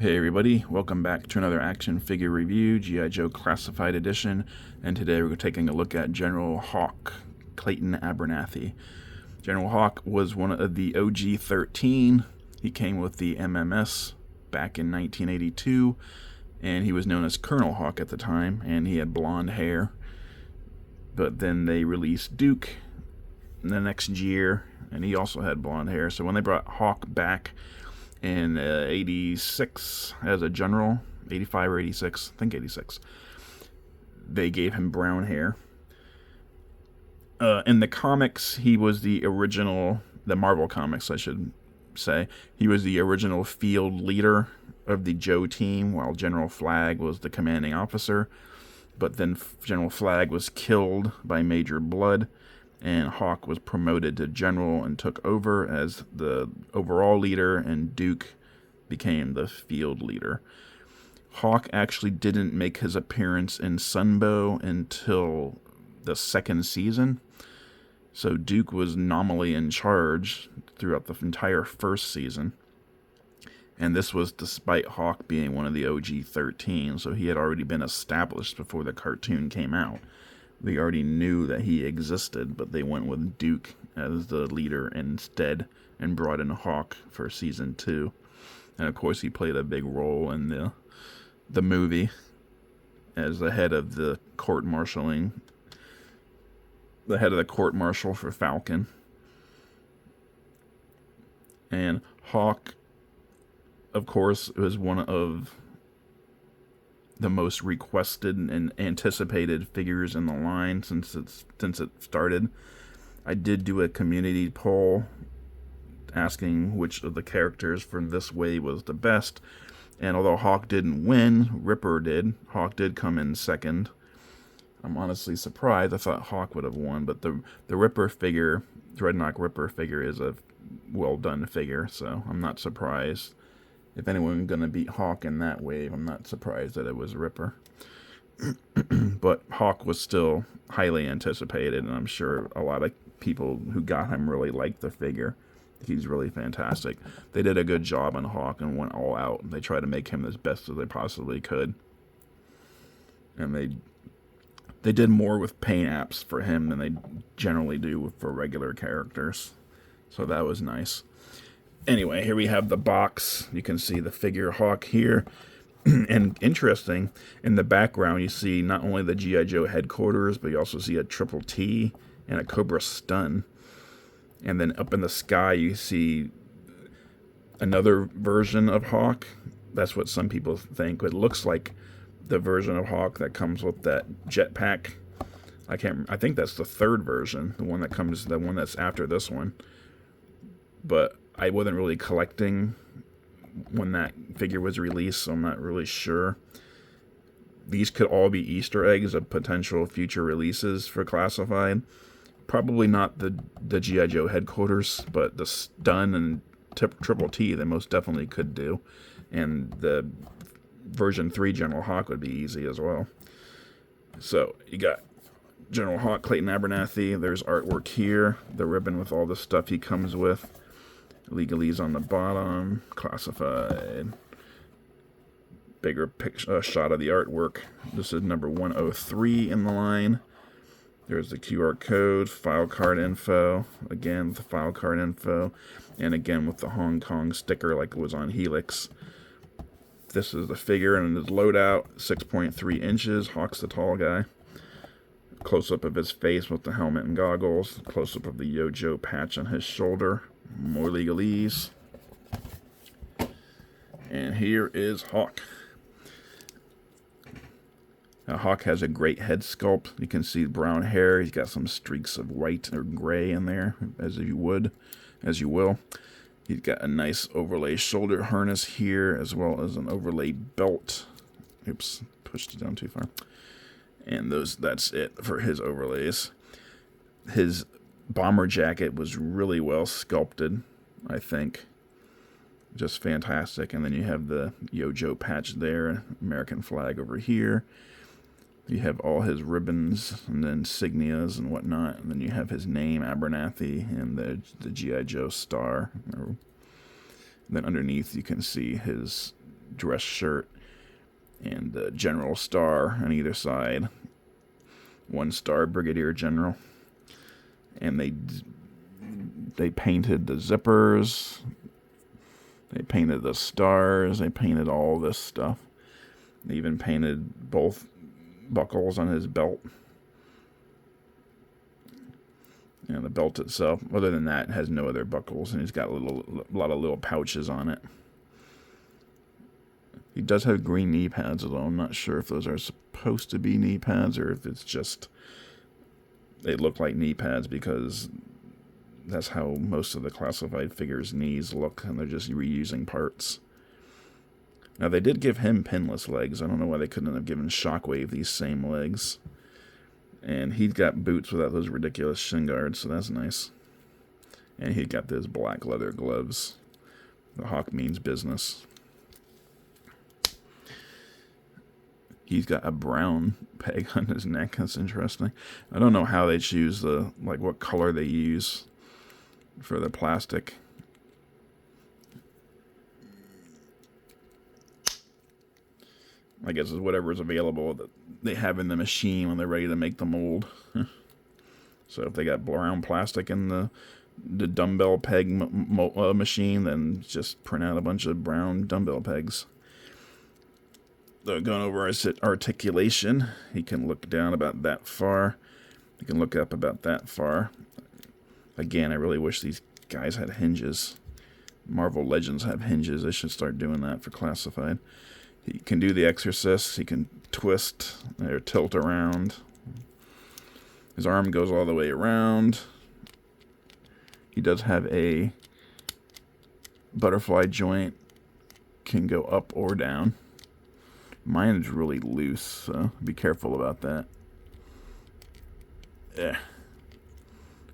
Hey everybody, welcome back to another action figure review, G.I. Joe Classified Edition, and today we're taking a look at General Clayton Abernathy. General Hawk was one of the OG-13. He came with the MMS back in 1982, and he was known as Colonel Hawk at the time, and he had blonde hair. But then they released Duke the next year, and he also had blonde hair. So when they brought Hawk back in 86 as a general, 85 or 86, I think 86, they gave him brown hair. In the comics, he was the original, the Marvel comics I should say, he was the original field leader of the Joe team, while General Flag was the commanding officer. But then General Flag was killed by Major Blood, and Hawk was promoted to general and took over as the overall leader, and Duke became the field leader. Hawk actually didn't make his appearance in Sunbow until the second season, so Duke was nominally in charge throughout the entire first season. And this was despite Hawk being one of the OG-13, so he had already been established before the cartoon came out. We already knew that he existed, but they went with Duke as the leader instead and brought in Hawk for season 2. And of course he played a big role in the movie as the head of the court-martialing, the head of the court-martial for Falcon. And Hawk, of course, was one of the most requested and anticipated figures in the line since it started. I did do a community poll asking which of the characters from this wave was the best, and although Hawk didn't win, Ripper did. Hawk did come in second. I'm honestly surprised. I thought Hawk would have won, but the Ripper figure, Dreadnought Ripper figure, is a well done figure, so I'm not surprised. If anyone going to beat Hawk in that wave, I'm not surprised that it was Ripper. But Hawk was still highly anticipated, and I'm sure a lot of people who got him really liked the figure. He's really fantastic. They did a good job on Hawk and went all out. They tried to make him as best as they possibly could. And they did more with paint apps for him than they generally do for regular characters. So that was nice. Anyway, here we have the box. You can see the figure Hawk here. And interesting, in the background you see not only the G.I. Joe headquarters, but you also see a Triple T and a Cobra Stun. And then up in the sky you see another version of Hawk. That's what some people think. It looks like the version of Hawk that comes with that jetpack. I think that's the third version, the one that's after this one. But I wasn't really collecting when that figure was released, so I'm not really sure. These could all be Easter eggs of potential future releases for Classified. Probably not the G.I. Joe headquarters, but the Stun and Triple T they most definitely could do. And the version 3 General Hawk would be easy as well. So you got General Hawk, Clayton Abernathy. There's artwork here, the ribbon with all the stuff he comes with. Legalese on the bottom, Classified. Bigger picture, shot of the artwork. This is number 103 in the line. There's the QR code, file card info. Again, the file card info. And again with the Hong Kong sticker like it was on Helix. This is the figure and his loadout, 6.3 inches. Hawk's the tall guy. Close-up of his face with the helmet and goggles. Close-up of the Yo-Joe patch on his shoulder. More legalese. And here is Hawk. Now, Hawk has a great head sculpt. You can see brown hair. He's got some streaks of white or gray in there, as you will. He's got a nice overlay shoulder harness here, as well as an overlay belt. Oops, pushed it down too far. And that's it for his overlays. His bomber jacket was really well sculpted, I think. Just fantastic. And then you have the Yo-Joe patch there, American flag over here. You have all his ribbons and insignias and whatnot. And then you have his name, Abernathy, and the G.I. Joe star. And then underneath you can see his dress shirt, and the General Star on either side. 1-star Brigadier General. And they painted the zippers. They painted the stars. They painted all this stuff. They even painted both buckles on his belt. And the belt itself, other than that, has no other buckles, and he's got a lot of little pouches on it. He does have green knee pads, although I'm not sure if those are supposed to be knee pads or if it's just they look like knee pads because that's how most of the classified figures' knees look, and they're just reusing parts. Now, they did give him pinless legs. I don't know why they couldn't have given Shockwave these same legs. And he's got boots without those ridiculous shin guards, so that's nice. And he got those black leather gloves. The Hawk means business. He's got a brown peg on his neck. That's interesting. I don't know how they choose what color they use for the plastic. I guess it's whatever is available that they have in the machine when they're ready to make the mold. So if they got brown plastic in the dumbbell peg machine, then just print out a bunch of brown dumbbell pegs. Going over his articulation, he can look down about that far. He can look up about that far. Again, I really wish these guys had hinges. Marvel Legends have hinges. They should start doing that for classified. He can do the Exorcist. He can twist or tilt around. His arm goes all the way around. He does have a butterfly joint. Can go up or down. Mine is really loose, so be careful about that.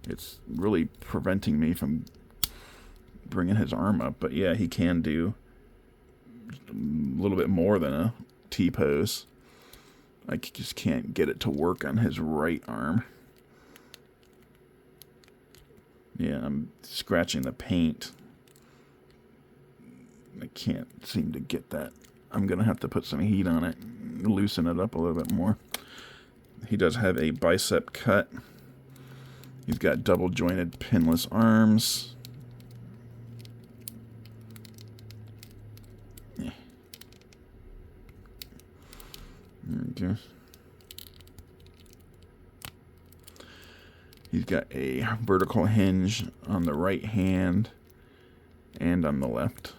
It's really preventing me from bringing his arm up. But yeah, he can do a little bit more than a T-pose. I just can't get it to work on his right arm. Yeah, I'm scratching the paint. I can't seem to get that. I'm going to have to put some heat on it, loosen it up a little bit more. He does have a bicep cut. He's got double jointed pinless arms. Yeah. Okay. He's got a vertical hinge on the right hand and on the left.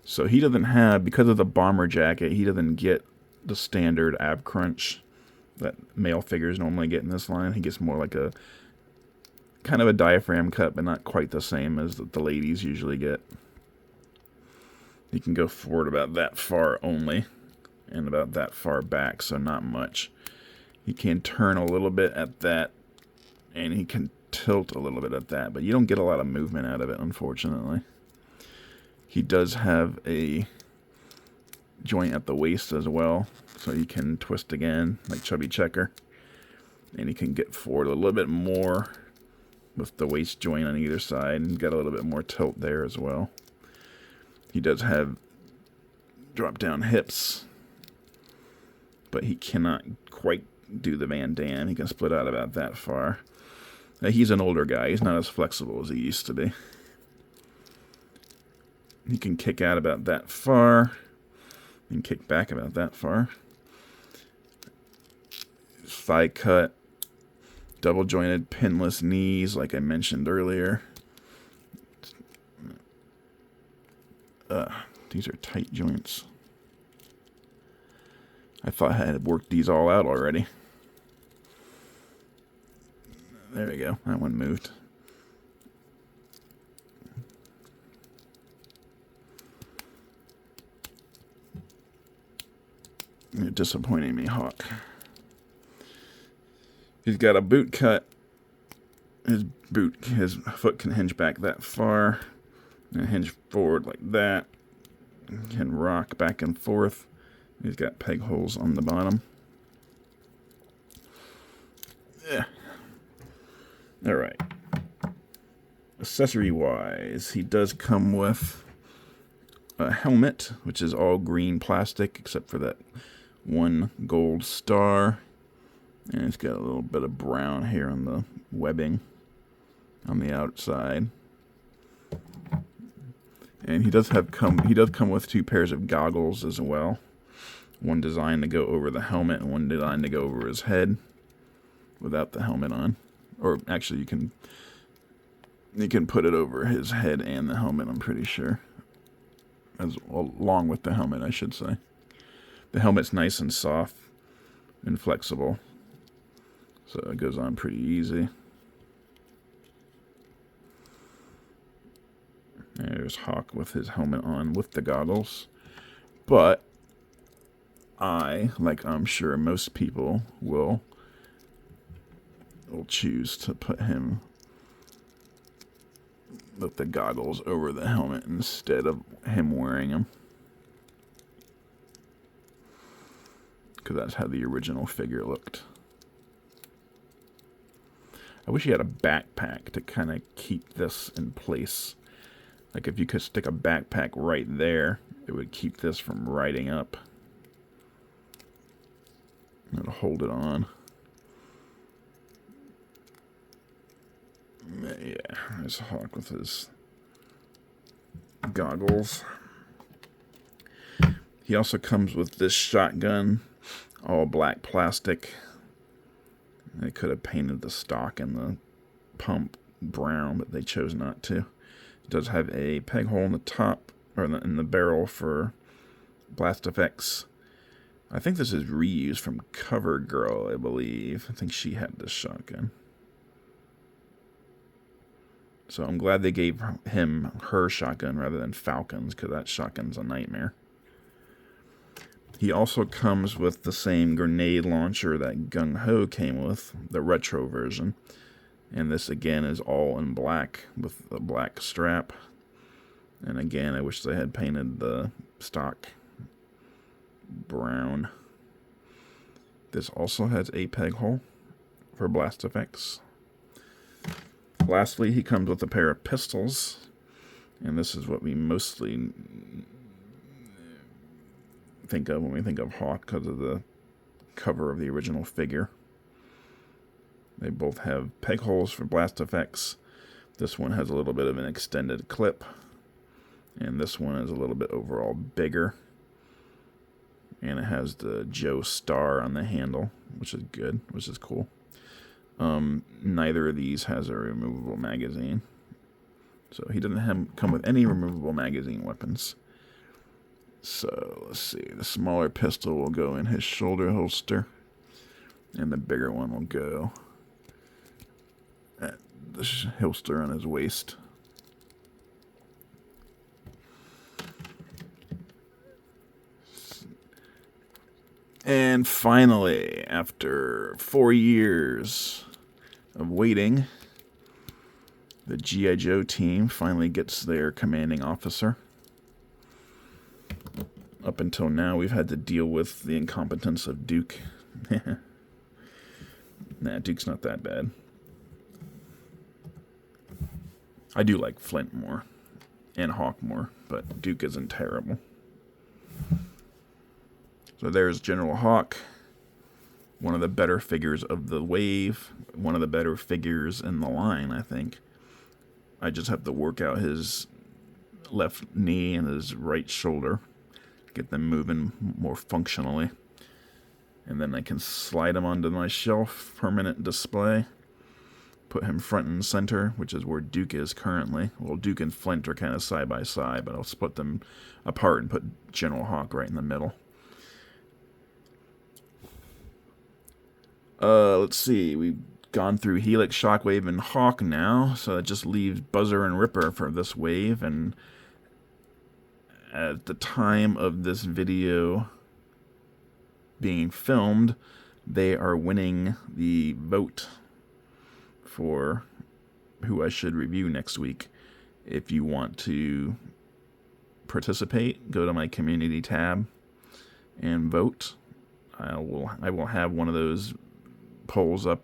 So he doesn't have, because of the bomber jacket, he doesn't get the standard ab crunch that male figures normally get in this line. He gets more like a kind of a diaphragm cut, but not quite the same as the ladies usually get. He can go forward about that far only, and about that far back, so not much. He can turn a little bit at that, and he can tilt a little bit at that, but you don't get a lot of movement out of it, unfortunately. He does have a joint at the waist as well, so he can twist again, like Chubby Checker. And he can get forward a little bit more with the waist joint on either side, and got a little bit more tilt there as well. He does have drop-down hips, but he cannot quite do the Van Damme. He can split out about that far. He's an older guy. He's not as flexible as he used to be. He can kick out about that far. And kick back about that far. Thigh cut. Double jointed pinless knees, like I mentioned earlier. These are tight joints. I thought I had worked these all out already. There we go. That one moved. You're disappointing me, Hawk. He's got a boot cut. His foot can hinge back that far. And hinge forward like that. Can rock back and forth. He's got peg holes on the bottom. Yeah. Alright. Accessory-wise, he does come with a helmet, which is all green plastic except for that one gold star. And it's got a little bit of brown here on the webbing on the outside. And he does come with 2 pairs of goggles as well. One designed to go over the helmet and one designed to go over his head without the helmet on. Or actually you can put it over his head and the helmet, I'm pretty sure. Along with the helmet, I should say. The helmet's nice and soft and flexible, so it goes on pretty easy. There's Hawk with his helmet on with the goggles. But like I'm sure most people will choose to put him with the goggles over the helmet instead of him wearing them. Because that's how the original figure looked. I wish he had a backpack to kind of keep this in place. Like if you could stick a backpack right there, it would keep this from riding up. It'll hold it on. Yeah, there's Hawk with his goggles. He also comes with this shotgun, all black plastic. They could have painted the stock and the pump brown, but they chose not to. It does have a peg hole in the top, or in the barrel for blast effects. I think this is reused from CoverGirl, I believe. I think she had this shotgun. So I'm glad they gave him her shotgun rather than Falcon's, because that shotgun's a nightmare. He also comes with the same grenade launcher that Gung Ho came with, the retro version. And this again is all in black with a black strap. And again, I wish they had painted the stock brown. This also has a peg hole for blast effects. Lastly, he comes with a pair of pistols, and this is what we mostly think of when we think of Hawk because of the cover of the original figure. They both have peg holes for blast effects. This one has a little bit of an extended clip, and this one is a little bit overall bigger. And it has the Joe star on the handle, which is good, which is cool. Neither of these has a removable magazine. So he doesn't come with any removable magazine weapons. So let's see. The smaller pistol will go in his shoulder holster. And the bigger one will go at the holster on his waist. And finally, after 4 years of waiting, the G.I. Joe team finally gets their commanding officer. Up until now, we've had to deal with the incompetence of Duke. Nah, Duke's not that bad. I do like Flint more, and Hawk more, but Duke isn't terrible. So there's General Hawk, one of the better figures of the wave, one of the better figures in the line, I think. I just have to work out his left knee and his right shoulder, get them moving more functionally. And then I can slide him onto my shelf, permanent display, put him front and center, which is where Duke is currently. Well, Duke and Flint are kind of side by side, but I'll split them apart and put General Hawk right in the middle. Let's see, we've gone through Helix, Shockwave, and Hawk now, so that just leaves Buzzer and Ripper for this wave, and at the time of this video being filmed, they are winning the vote for who I should review next week. If you want to participate, go to my community tab and vote. I will have one of those polls up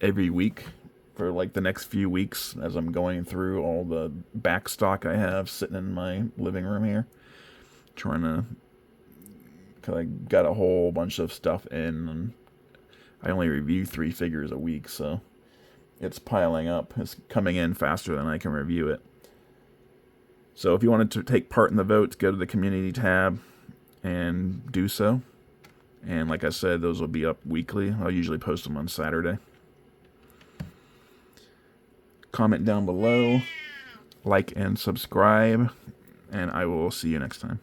every week for like the next few weeks as I'm going through all the back stock I have sitting in my living room here. Trying to, cause I got a whole bunch of stuff in, and I only review 3 figures a week, so it's piling up. It's coming in faster than I can review it. So if you wanted to take part in the votes, go to the community tab and do so. And like I said, those will be up weekly. I'll usually post them on Saturday. Comment down below, like and subscribe, and I will see you next time.